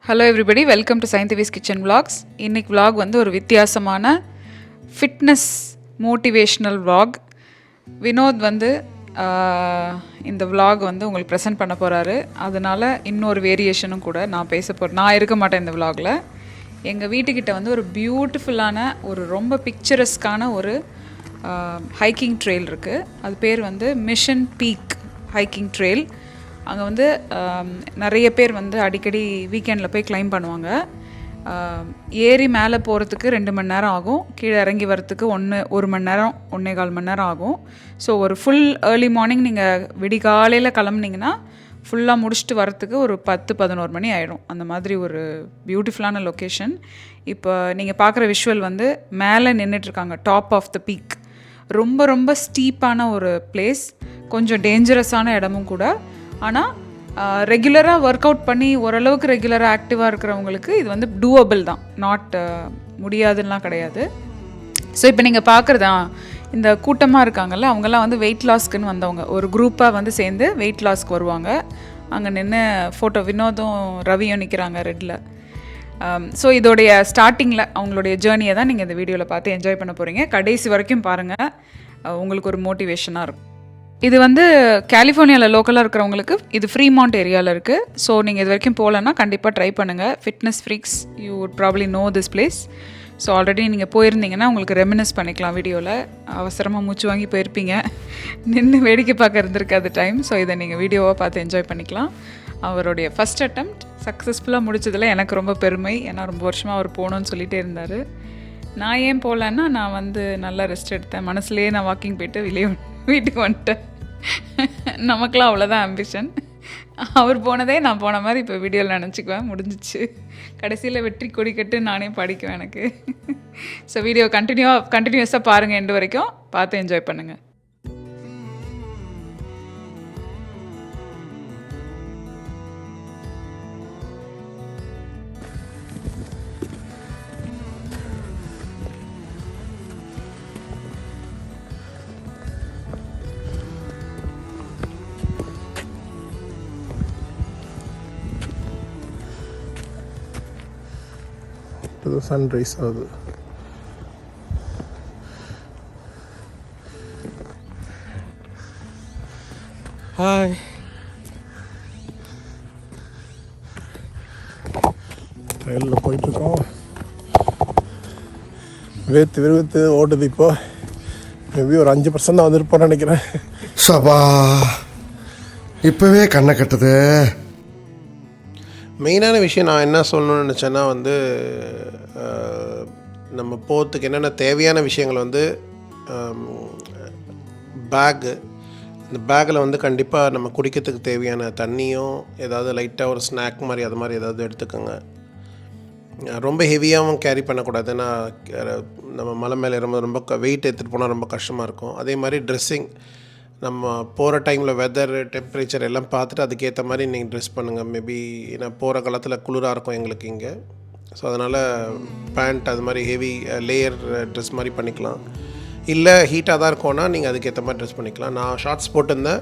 Hello everybody, welcome to Sainthavi's kitchen vlogs. இன்னைக்கு vlog வந்து ஒரு வித்தியாசமான ஃபிட்னஸ் மோட்டிவேஷ்னல் vlog. வினோத் வந்து இந்த vlog வந்து உங்களுக்கு ப்ரெசென்ட் பண்ண போகிறாரு. அதனால் இன்னொரு வேரியேஷனும் கூட நான் இருக்க மாட்டேன் இந்த vlogல. எங்கள் வீட்டுக்கிட்ட வந்து ஒரு பியூட்டிஃபுல்லான ஒரு ரொம்ப பிக்சரஸ்க்கான ஒரு ஹைக்கிங் ட்ரெயில் இருக்குது. அது பேர் வந்து மிஷன் பீக் ஹைக்கிங் ட்ரெயில். அங்கே வந்து நிறைய பேர் வந்து அடிக்கடி வீக்கெண்டில் போய் கிளைம் பண்ணுவாங்க. ஏறி மேலே போகிறதுக்கு 2 மணி நேரம் ஆகும், கீழே இறங்கி வரத்துக்கு 1 மணி நேரம் 1.25 மணி நேரம் ஆகும். ஸோ ஒரு ஃபுல் ஏர்லி மார்னிங் நீங்கள் விடிகாலையில் கிளம்புனீங்கன்னா ஃபுல்லாக முடிச்சுட்டு வரத்துக்கு ஒரு 10-11 மணி ஆகிடும். அந்த மாதிரி ஒரு பியூட்டிஃபுல்லான லொக்கேஷன். இப்போ நீங்கள் பார்க்குற விஷுவல் வந்து மேலே நின்றுட்டுருக்காங்க, டாப் ஆஃப் த பீக். ரொம்ப ரொம்ப ஸ்டீப்பான ஒரு பிளேஸ், கொஞ்சம் டேஞ்சரஸான இடமும் கூட. ஆனால் ரெகுலராக ஒர்க் அவுட் பண்ணி ஓரளவுக்கு ரெகுலராக ஆக்டிவாக இருக்கிறவங்களுக்கு இது வந்து டூவபிள் தான், நாட் முடியாதுன்னெலாம் கிடையாது. ஸோ இப்போ நீங்கள் பார்க்குறதா இந்த கூட்டமாக இருக்காங்கல்ல, அவங்கெல்லாம் வந்து வெயிட் லாஸ்க்குன்னு வந்தவங்க. ஒரு குரூப்பாக வந்து சேர்ந்து வெயிட் லாஸ்க்கு வருவாங்க. அங்கே நின்று ஃபோட்டோ வினோதும் ரவியும் நிற்கிறாங்க ரெட்டில். ஸோ இதோடைய ஸ்டார்டிங்கில் அவங்களுடைய ஜேர்னியை தான் நீங்கள் இந்த வீடியோவில் பார்த்து என்ஜாய் பண்ண போகிறீங்க. கடைசி வரைக்கும் பாருங்கள், உங்களுக்கு ஒரு மோட்டிவேஷனாக இருக்கும். இது வந்து கலிஃபோர்னியாவில் லோக்கலாக இருக்கிறவங்களுக்கு இது ஃப்ரீமாண்ட் ஏரியாவில் இருக்குது. ஸோ நீங்கள் இது வரைக்கும் போகலன்னா கண்டிப்பாக ட்ரை பண்ணுங்கள். Fitness freaks, you would probably know this place. So already நீங்கள் போயிருந்தீங்கன்னா உங்களுக்கு ரெமினஸ் பண்ணிக்கலாம். வீடியோவில் அவசரமாக மூச்சு வாங்கி போயிருப்பீங்க, நின்று வேடிக்கை பார்க்க இருந்திருக்காது டைம். ஸோ இதை நீங்கள் வீடியோவாக பார்த்து என்ஜாய் பண்ணிக்கலாம். அவருடைய ஃபஸ்ட் அட்டெம்ப்ட் சக்ஸஸ்ஃபுல்லாக முடிச்சதில் எனக்கு ரொம்ப பெருமை. ஏன்னா ரொம்ப வருஷமாக அவர் போகணுன்னு சொல்லிகிட்டே இருந்தார். நான் ஏன் போகலன்னா, நான் வந்து நல்லா ரெஸ்ட் எடுத்தேன். மனசுலேயே நான் வாக்கிங் போயிட்டு வீட்டுக்கு வந்துட்டேன். நமக்கெலாம் அவ்வளோதான் ஆம்பிஷன். அவர் போனதே நான் போன மாதிரி இப்போ வீடியோவில் நினச்சிக்குவேன். முடிஞ்சிச்சு. கடைசியில் வெற்றி கொடி கட்டு நானே படிக்குவேன் எனக்கு. ஸோ வீடியோ கண்டினியூஸாக பாருங்கள், எண்டு வரைக்கும் பார்த்து என்ஜாய் பண்ணுங்கள். சன்ரைஸ் ஆகுது. ஹாய், ட்ரெயினில் போயிட்டுருக்கோம். விறுவிறுத்து ஓடுது. இப்போ மேபி ஒரு 5% தான் வந்துருப்போன்னு நினைக்கிறேன். சபா, இப்போவே கண்ணை கட்டுது. மெயினான விஷயம் நான் என்ன சொல்லணும்னு நினச்சேன்னா வந்து, நம்ம போகிறதுக்கு என்னென்ன தேவையான விஷயங்கள் வந்து பேக்கு. இந்த பேக்கில் வந்து கண்டிப்பாக நம்ம குடிக்கிறதுக்கு தேவையான தண்ணியும், ஏதாவது லைட்டாக ஒரு ஸ்நாக் மாதிரி அது மாதிரி ஏதாவது எடுத்துக்கோங்க. ரொம்ப ஹெவியாகவும் கேரி பண்ணக்கூடாது. ஏன்னா நம்ம மலை மேலே ஏறும்போது ரொம்ப வெயிட் எடுத்துகிட்டு போனால் ரொம்ப கஷ்டமாக இருக்கும். அதே மாதிரி ட்ரெஸ்ஸிங், நம்ம போகிற டைமில் வெதர் டெம்பரேச்சர் எல்லாம் பார்த்துட்டு அதுக்கேற்ற மாதிரி நீங்கள் ட்ரெஸ் பண்ணுங்கள். மேபி ஏன்னா போகிற காலத்தில் குளிராக இருக்கும் எங்களுக்கு இங்கே. ஸோ அதனால் பேண்ட் அது மாதிரி ஹெவி லேயர் ட்ரெஸ் மாதிரி பண்ணிக்கலாம். இல்லை ஹீட்டாக தான் இருக்கோன்னா நீங்கள் அதுக்கேற்ற மாதிரி ட்ரெஸ் பண்ணிக்கலாம். நான் ஷார்ட்ஸ் போட்டிருந்தேன்.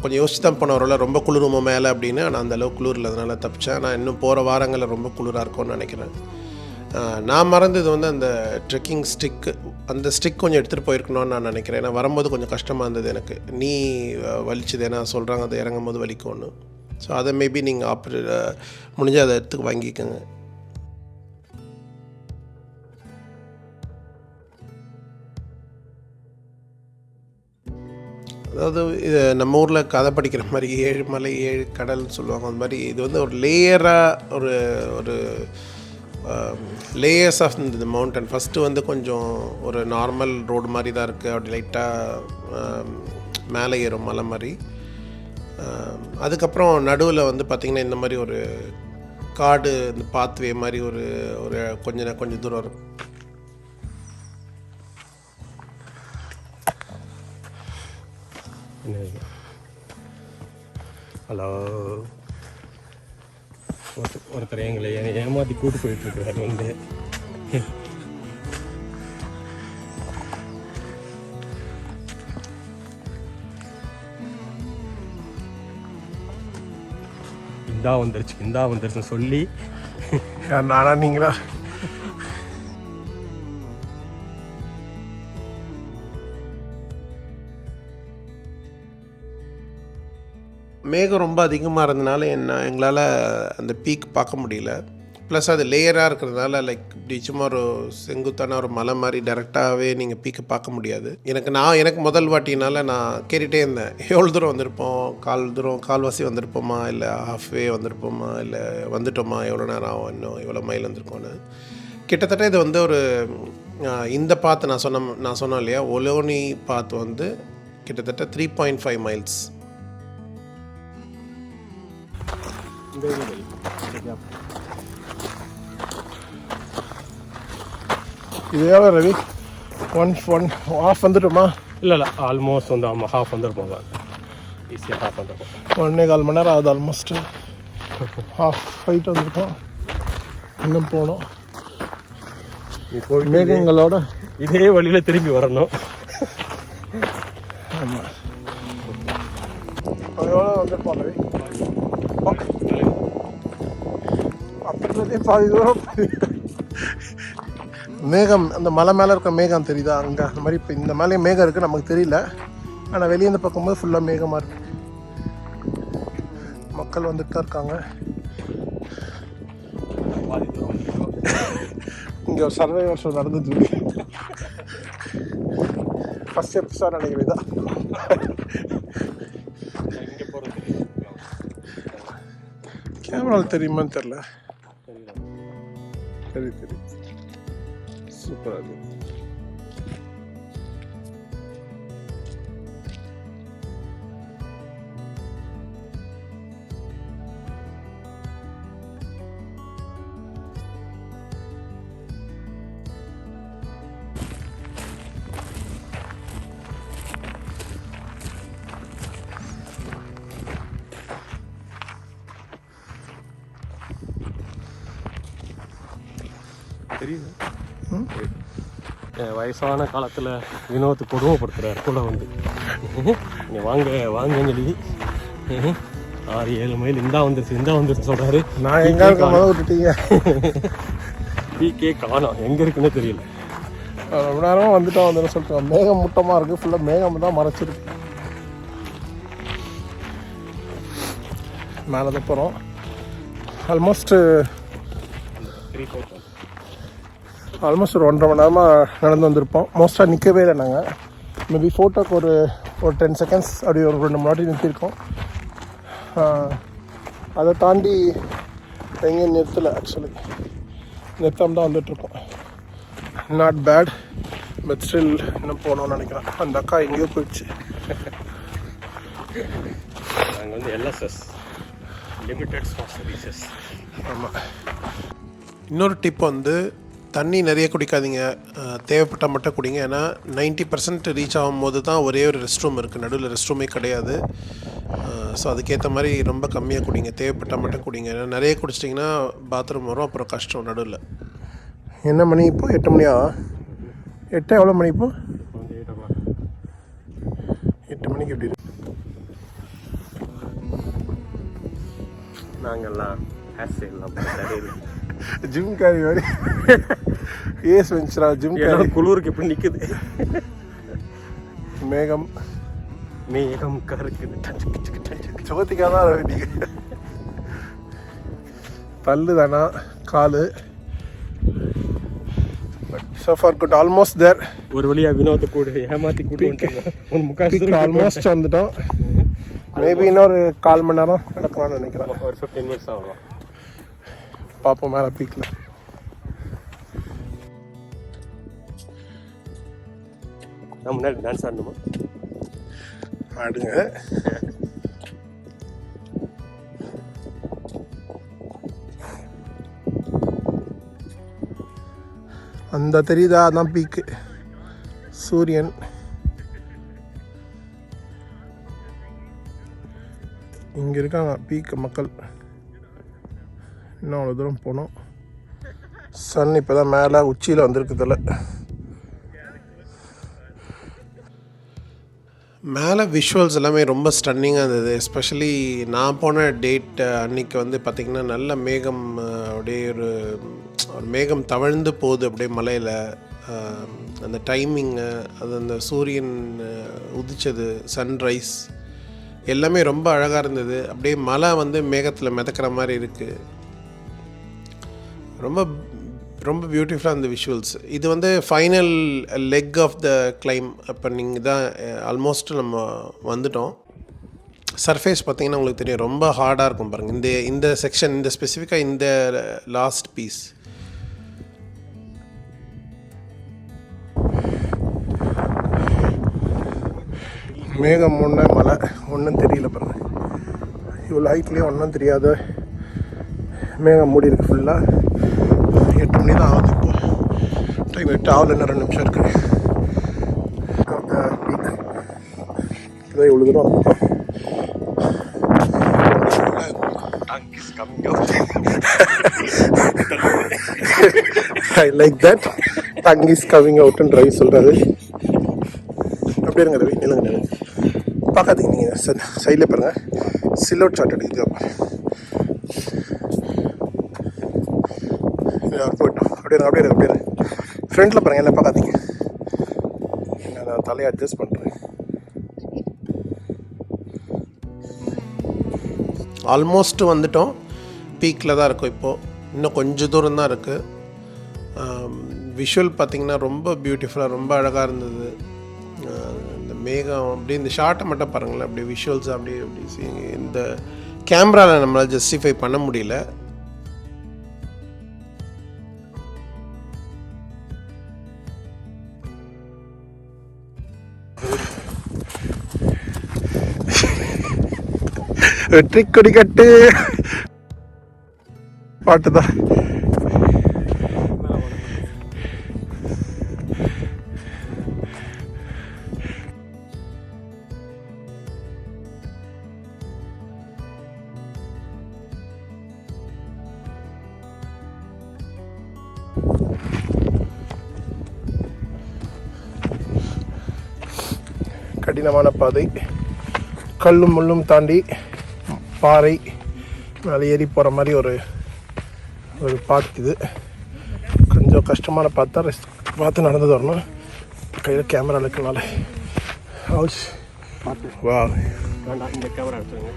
கொஞ்சம் யோசிச்சு தான் போன வரல, ரொம்ப குளிருமோ மேலே அப்படின்னு. ஆனால் அந்தளவுக்கு குளிர் இல்லை, அதனால் தப்பிச்சேன். நான் இன்னும் போகிற வாரங்களில் ரொம்ப குளிராக இருக்கும்னு நினைக்கிறேன். நான் மறந்தது வந்து அந்த ட்ரெக்கிங் ஸ்டிக்கு, அந்த ஸ்டிக் கொஞ்சம் எடுத்துகிட்டு போயிருக்கணும்னு நான் நினைக்கிறேன். ஏன்னா வரும்போது கொஞ்சம் கஷ்டமாக இருந்தது எனக்கு. நீ வலிச்சுது, ஏன்னா சொல்கிறாங்க அது இறங்கும் போது வலிக்கும்னு. ஸோ அதை மேபி நீங்கள் முடிஞ்சால் அதை எடுத்துக்கு வாங்கிக்கோங்க. அதாவது இது நம்ம ஊரில் கதை படிக்கிற மாதிரி 7 மலை 7 கடல்னு சொல்லுவாங்க. அந்த மாதிரி இது வந்து ஒரு லேயராக ஒரு லேயர்ஸ் ஆஃப் இந்த மவுண்டன். ஃபஸ்ட்டு வந்து கொஞ்சம் ஒரு நார்மல் ரோடு மாதிரி தான் இருக்குது. அப்படி லைட்டாக மேலே ஏறும் மலை மாதிரி. அதுக்கப்புறம் நடுவில் வந்து பார்த்திங்கன்னா இந்த மாதிரி ஒரு காடு, இந்த பாத்வே மாதிரி ஒரு கொஞ்சம் தூரம் இருக்கும். ஹலோ, ஒருத்தர் எங்களை ஏமாற்றி கூட்டு போயிட்டுருக்காரு வந்து. இந்தா வந்துருச்சுன்னு சொல்லி நானா நீங்களா? மேகம் ரொம்ப அதிகமாக இருந்தனால எங்களால் அந்த பீக் பார்க்க முடியல. ப்ளஸ் அது லேயராக இருக்கிறதுனால லைக் இப்படி சும்மா ஒரு செங்குத்தான ஒரு மலை மாதிரி டேரெக்டாகவே நீங்கள் பீக்கை பார்க்க முடியாது. எனக்கு முதல் வாட்டினால நான் கேட்டுகிட்டே இருந்தேன், எவ்வளோ தூரம் வந்திருப்போம், கால்வாசி வந்திருப்போமா, இல்லை ஹாஃப்வே வந்திருப்போமா, இல்லை வந்துட்டோமா, எவ்வளோ நேரம் ஆகும், இன்னும் எவ்வளோ மைல் வந்திருக்கோன்னு. கிட்டத்தட்ட இது வந்து ஒரு இந்த பாத்து நான் சொன்னேன் இல்லையா, ஒலோனி பாத் வந்து கிட்டத்தட்ட 3.5 மைல்ஸ். இது எவ்வளோ ரவி? One half வந்துட்டோமா? இல்லை ஆல்மோஸ்ட் வந்து ஹாஃப் வந்துருப்போம். ஈஸியாக ஹாஃப் வந்துருப்போம். 1.25 மணி நேரம் ஆகுது. ஆல்மோஸ்ட் ஹாஃப் ஃபைட் வந்துருக்கோம். இன்னும் போனோம். மேகங்களோட இதே வழியில் திரும்பி வரணும். ஆமாம். எவ்வளோ வந்துருப்போம் ரவி? பக்கத்துலேயே பாதி தூரம். மேகம் அந்த மலை மேலே இருக்க மேகம் தெரியுதா அங்கே? அந்த மாதிரி இப்போ இந்த மேலே மேகம் இருக்குது, நமக்கு தெரியல. ஆனால் வெளியே இருந்து பார்க்கும்போது ஃபுல்லாக மேகமாக இருக்குது. மக்கள் வந்துட்டு தான் இருக்காங்க. இங்கே ஒரு சர்வைவர் ஷோ நடந்துட்டு ஃபஸ்ட் எபிசோட் நினைக்கிறேன் இதான். கேமராவில் தெரியுமான்னு தெரில. தெரியும். சூப்பராக இருக்குது. தெரியுது. வயசான காலத்தில் வினோத்து கொடுமைப்படுத்துகிறார் கூட வந்து. நீங்கள் வாங்கன்னு சொல்லி 6-7 மைல் இந்தா வந்துருச்சு சொல்கிறாரு. நான் எங்கே இருக்க விட்டுட்டீங்க? பீக்கே காணோம், எங்கே இருக்குன்னு தெரியல. ரொம்ப நேரமாக வந்துட்டு சொல்லிட்டு மேகம் முட்டமாக இருக்குது. ஃபுல்லாக மேகம் தான் மறைச்சிருக்கு. மேலே தான் போகிறோம். ஆல்மோஸ்ட் ஒரு 1.5 மணி நேரமாக நடந்து வந்திருப்போம். மோஸ்ட்டாக நிற்கவே இல்லை. நாங்கள் மேபி ஃபோட்டோக்கு ஒரு 10 செகண்ட்ஸ் அப்படி ஒரு 2 மணி நேரம் நிறுத்திருக்கோம். அதை தாண்டி எங்கேயும் நிறுத்தலை. ஆக்சுவலி நிறுத்தாமல் தான் வந்துட்டுருக்கோம். நாட் பேட், பட் ஸ்டில் இன்னும் போகணும்னு நினைக்கிறேன். அந்த அக்கா எங்கேயோ போயிடுச்சு. நாங்கள் வந்து எல்எஸ்எஸ் லிமிடெட் சர்வீசஸ். ஆமாம். இன்னொரு டிப் வந்து தண்ணி நிறைய குடிக்காதீங்க, தேவைப்பட்டால் மட்டும் குடிங்க. ஏன்னா 90% ரீச் ஆகும்போது தான் ஒரே ஒரு ரெஸ்ட் ரூம் இருக்குது, நடுவில் ரெஸ்ட் ரூமே கிடையாது. ஸோ அதுக்கேற்ற மாதிரி ரொம்ப கம்மியாக குடிங்க, தேவைப்பட்டால் மட்டும் குடிங்க. ஏன்னா நிறைய குடிச்சிட்டிங்கன்னா பாத்ரூம் வரும், அப்புறம் கஷ்டம் நடுவில். என்ன மணி இப்போ? 8 மணியா? 8 எவ்வளோ மணி இப்போ? 8 மணிக்கு எப்படி இருக்கு? நாங்கள்லாம் ஹேர் ஸ்டைல்லாம் ஜிம் கேரி மாதிரி ஏஸ் வெஞ்சரா ஜிம் கேரி. குளிருக்கு எப்படி நிற்குது? மேகம் கருக்குது. சுகத்திக்காக தான் நீங்கள் தள்ளு தானா காலு. So far good, almost there. ஒரு வழியாக வினோத்தை கூட ஏமாற்றி கூட்டு ஆல்மோஸ்ட் வந்துட்டோம். மேபி இன்னொரு 1/4 மணி நேரம் நடக்கலாம்னு நினைக்கிறேன். ஒரு 15 மினிட்ஸ் ஆகலாம். பார்ப்போம் மேலே பீக்கில். நான் முன்னாடி டான்ஸ் ஆடணுமா? ஆடுங்க. அந்த தெரியுதா? அதான் பீக்கு. சூரியன் இங்கே இருக்காங்க பீக்கு மக்கள். இன்னும் அவ்வளோ தூரம் போனோம். சன் இப்போ தான் மேலே உச்சியில் வந்திருக்குதில்ல. மேலே விஷுவல்ஸ் எல்லாமே ரொம்ப ஸ்டன்னிங்காக இருந்தது. எஸ்பெஷலி நான் போன டேட் அன்றைக்கி வந்து பார்த்திங்கன்னா நல்ல மேகம், அப்படியே ஒரு மேகம் தவழ்ந்து போகுது அப்படியே மலையில். அந்த டைமிங்கு, அது அந்த சூரியன் உதித்தது, சன்ரைஸ் எல்லாமே ரொம்ப அழகாக இருந்தது. அப்படியே மலை வந்து மேகத்தில் மிதக்கிற மாதிரி இருக்குது. ரொம்ப ரொம்ப பியூட்டிஃபுல்லாக இருந்த விஷுவல்ஸ். இது வந்து final leg of the climb. அப்போ நீங்கள் தான் ஆல்மோஸ்ட் நம்ம வந்துட்டோம். சர்ஃபேஸ் பார்த்திங்கன்னா உங்களுக்கு தெரியும், ரொம்ப ஹார்டாக இருக்கும் பாருங்கள். இந்த செக்ஷன், இந்த ஸ்பெசிஃபிக்காக இந்த லாஸ்ட் பீஸ். மேகம் ஒன்று, மலை ஒன்றும் தெரியல பாருங்கள். இவ்வளோ ஹைட்லேயே ஒன்றும் தெரியாத மேகம் மூடி இருக்குது ஃபுல்லாக. 8 மணி தான் ஆகுது இப்போ. டைம் 8 ஆகல, இன்னும் 2 நிமிஷம் இருக்குது. இதான் இவ்வளோ தூரம் வந்துட்டோம். I like that. Tongue is coming out and dry சொல்கிறாரு. அப்படியே இருங்க ரவி, நிலங்க நிலங்க பார்க்காதீங்க. நீங்கள் சைடில் பாருங்கள், சில்லோட் ஷாட் எடுக்குது. போய்ட்டோம். அப்படியே ஃப்ரெண்டில் பாருங்கள், என்ன பார்க்காதீங்க. நான் தலையை அட்ஜஸ்ட் பண்ணுறேன். ஆல்மோஸ்ட் வந்துட்டோம். பீக்கில் தான் இருக்கும் இப்போது. இன்னும் கொஞ்சம் தூரம் தான் இருக்குது. விஷுவல் பார்த்திங்கன்னா ரொம்ப பியூட்டிஃபுல்லாக, ரொம்ப அழகாக இருந்தது. இந்த மேகம் அப்படியே, இந்த ஷார்ட்டை மட்டும் பாருங்களேன். அப்படியே விஷுவல்ஸ் அப்படியே இந்த கேமராவில் நம்மளால் ஜஸ்டிஃபை பண்ண முடியல. வெற்றி கொடி கட்டு பாட்டு தான். கடினமான பாதை, கல்லும் முள்ளும் தாண்டி பாறை மேலே ஏறி போகிற மாதிரி ஒரு பாத். இது கொஞ்சம் கஷ்டமான பார்த்தா பார்த்து நடந்து வரணும். கையில் கேமரா இருக்கனால ஹவுஸ் வா. இந்த கேமரா எடுத்துருங்க.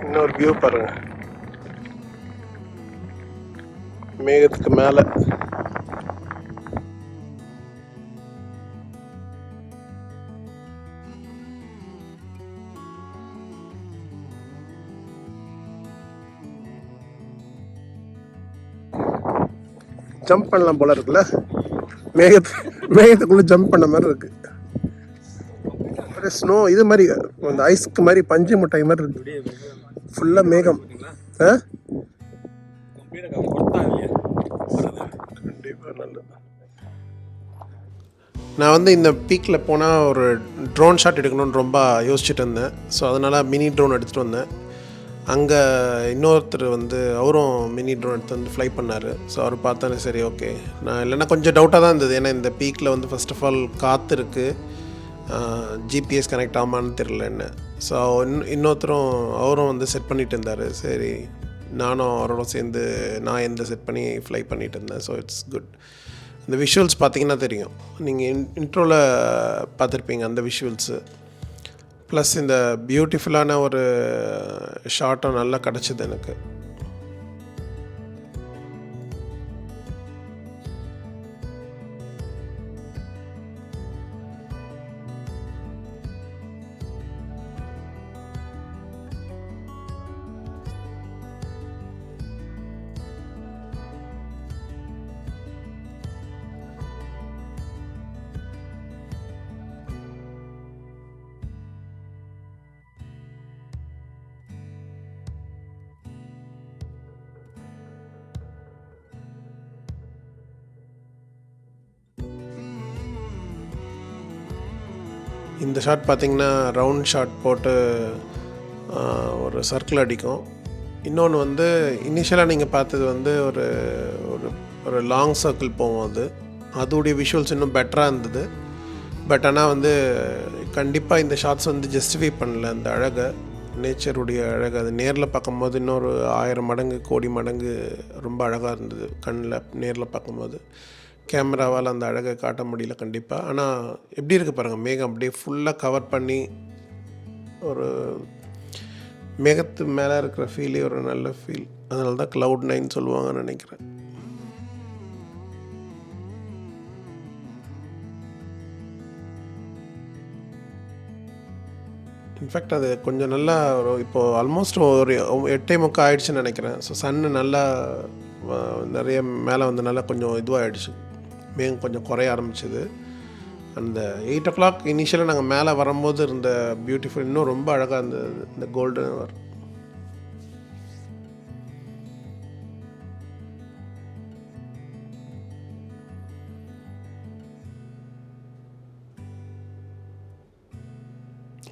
இன்னொரு வியூ பாருங்க, மேகத்துக்கு மேலே. ஜம்ப் பண்ணலாம் போல இருக்குல்ல, மேகத்துக்குள்ள ஜம்ப் பண்ண மாதிரி இருக்கு. ஸ்னோ இது மாதிரி, அந்த ஐஸ்க்கு மாதிரி, பஞ்சு மிட்டாய் மாதிரி இருக்கு. ஃபுல்லாக மேகம். கண்டிப்பாக நல்லது. நான் வந்து இந்த பீக்கில் போனால் ஒரு ட்ரோன் ஷாட் எடுக்கணும்னு ரொம்ப யோசிச்சுட்டு இருந்தேன். ஸோ அதனால் மினி ட்ரோன் எடுத்துகிட்டு வந்தேன். அங்கே இன்னொருத்தர் வந்து அவரும் மினி ட்ரோன் எடுத்து வந்து ஃப்ளை பண்ணார். ஸோ அவர் பார்த்தானே சரி ஓகே. நான் இல்லைன்னா கொஞ்சம் டவுட்டாக தான் இருந்தது. ஏன்னா இந்த பீக்கில் வந்து ஃபர்ஸ்ட் ஆஃப் ஆல் காற்று இருக்குது, ஜிபிஎஸ் கனெக்ட் ஆமான்னு தெரில என்ன. ஸோ இன்னொருத்தரும் அவரும் வந்து செட் பண்ணிகிட்டு இருந்தார். சரி நானும் அவரோட சேர்ந்து நான் எந்த செட் பண்ணி ஃப்ளை பண்ணிகிட்டு இருந்தேன். So it's good. இந்த விஷுவல்ஸ் பார்த்திங்கன்னா தெரியும், நீங்கள் இன்ட்ரோவில் பார்த்துருப்பீங்க அந்த விஷுவல்ஸு. ப்ளஸ் இந்த பியூட்டிஃபுல்லான ஒரு ஷாட்டும் நல்லா கிடச்சிது எனக்கு. இந்த ஷாட் பார்த்திங்கன்னா ரவுண்ட் ஷாட் போட்டு ஒரு சர்க்கிள் அடிக்கும். இன்னொன்று வந்து இனிஷியலாக நீங்கள் பார்த்தது வந்து ஒரு ஒரு ஒரு லாங் சர்க்கிள் போகும். அதோடைய விஷுவல்ஸ் இன்னும் பெட்டராக இருந்தது. பட் ஆனால் வந்து கண்டிப்பாக இந்த ஷாட்ஸ் வந்து ஜஸ்டிஃபை பண்ணல அந்த அழகை, நேச்சருடைய அழகு. அது நேரில் பார்க்கும்போது இன்னொரு 1000 மடங்கு கோடி மடங்கு ரொம்ப அழகாக இருந்தது. கண்ணில் நேரில் பார்க்கும்போது கேமராவால் அந்த அழகை காட்ட முடியல கண்டிப்பாக. ஆனால் எப்படி இருக்குது பாருங்கள், மேகம் அப்படியே ஃபுல்லாக கவர் பண்ணி ஒரு மேகத்து மேலே இருக்கிற ஃபீலே ஒரு நல்ல ஃபீல். அதனால தான் Cloud 9 சொல்லுவாங்கன்னு நினைக்கிறேன். இன்ஃபேக்ட் அது கொஞ்சம் நல்லா இப்போது ஆல்மோஸ்ட் ஒரு 8:45 ஆகிடுச்சுன்னு நினைக்கிறேன். ஸோ சன்னு நல்லா நிறைய மேலே வந்து நல்லா கொஞ்சம் இதுவாகிடுச்சு, மேகம் கொஞ்சம் குறைய ஆரம்பிச்சிது. அந்த 8 o'clock இனிஷியலாக நாங்கள் மேலே வரும்போது இருந்த பியூட்டிஃபுல் இன்னும் ரொம்ப அழகாக இருந்தது இந்த கோல்டன் ஹவர்.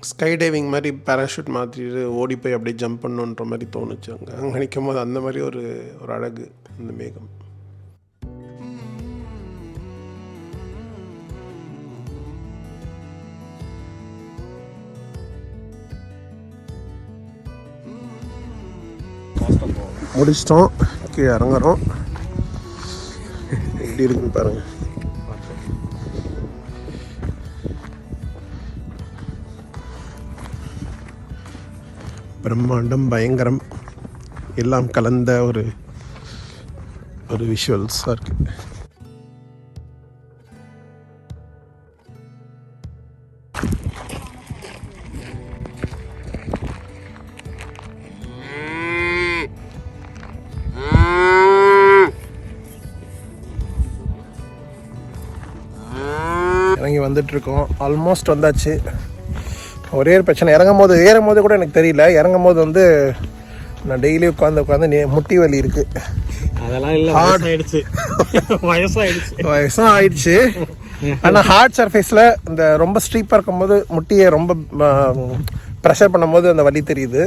ஸ்கை டைவிங் மாதிரி பேராஷூட் மாற்றிட்டு ஓடி போய் அப்படியே ஜம்ப் பண்ணணுன்ற மாதிரி தோணுச்சு. அங்கே நிற்கும் போது அந்த மாதிரி ஒரு அழகு அந்த மேகம். முடிச்சிட்டோம், கீழே இறங்குறோம். எப்படி இருக்குன்னு பாருங்கள். பிரம்மாண்டம், பயங்கரம், எல்லாம் கலந்த ஒரு விஷுவல்ஸாக இருக்குது. இறங்கி வந்துட்டுருக்கோம், ஆல்மோஸ்ட் வந்தாச்சு. ஒரே ஒரு பிரச்சனை, ஏறும் போது கூட எனக்கு தெரியல. இறங்கும் போது வந்து நான் டெய்லி உட்காந்து முட்டி வலி இருக்குது. அதெல்லாம் இல்லை, வயசும் ஆயிடுச்சு. ஆனால் ஹார்ட் சர்ஃபேஸில் இந்த ரொம்ப ஸ்ட்ரீப்பாக இருக்கும்போது முட்டியை ரொம்ப ப்ரெஷர் பண்ணும்போது அந்த வலி தெரியுது.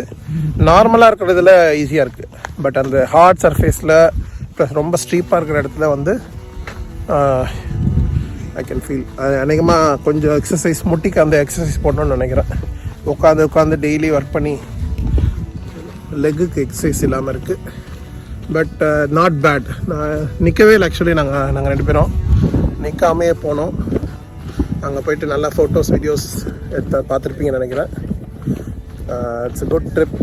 நார்மலாக இருக்கிறதுல ஈஸியாக இருக்குது. பட் அந்த ஹார்ட் சர்ஃபேஸில் ப்ளஸ் ரொம்ப ஸ்ட்ரீப்பாக இருக்கிற இடத்துல வந்து ஐ கேன் ஃபீல். அது அநேகமாக கொஞ்சம் எக்ஸசைஸ், முட்டிக்கு அந்த எக்ஸசைஸ் போடணும்னு நினைக்கிறேன். உட்காந்து டெய்லி ஒர்க் பண்ணி லெக்குக்கு எக்ஸசைஸ் இல்லாமல் இருக்குது. But not bad. நான் நிற்கவே இல்லை ஆக்சுவலி. நாங்கள் 2 பேரும் நிற்காமையே போனோம். அங்கே போயிட்டு நல்லா ஃபோட்டோஸ் வீடியோஸ் பார்த்துருப்பீங்கன்னு நினைக்கிறேன். It's good trip.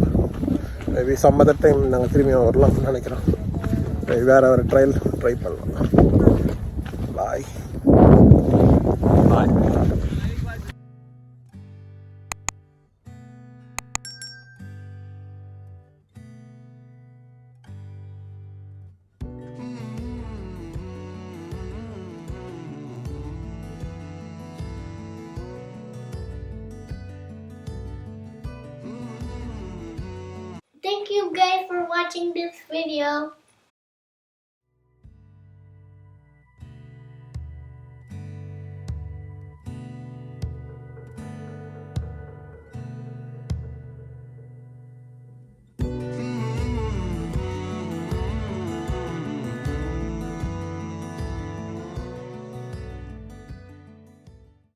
Maybe some other time நாங்கள் திரும்பி வரலாம்னு நினைக்கிறோம். வேறு ஒரு ட்ரை பண்ணலாம். பாய். Thank you guys for watching this video.